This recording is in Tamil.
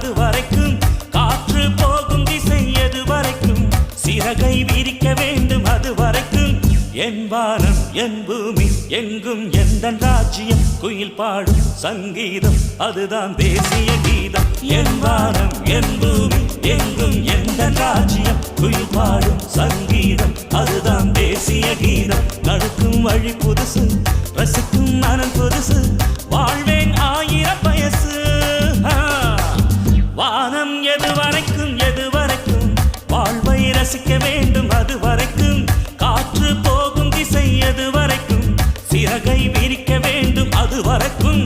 அது வரைக்கும் காற்று போகும் திசை எது வரைக்கும் சிறகை விரிக்க வேண்டும் அது வரைக்கும் என் வானம் என் பூமி எங்கும் எந்தன் ராஜ்யம் குயில் பாடும் சங்கீதம் அதுதான் தேசிய கீதம் என் வானம் என் பூமி எங்கும் எந்தன் ராஜ்யம் குயில் பாடும் சங்கீதம் அதுதான் தேசிய கீதம் நடக்கும் வழி புதுசு ரசிக்கும் மனம் புதுசு வாழ்வேன் 1000 வயசு வானம் எது வரைக்கும் வாழ்வை ரசிக்க வேண்டும் அது வரைக்கும் காற்று போகும் திசை எது வரைக்கும் சிறகை விரிக்க வேண்டும் அது வரைக்கும்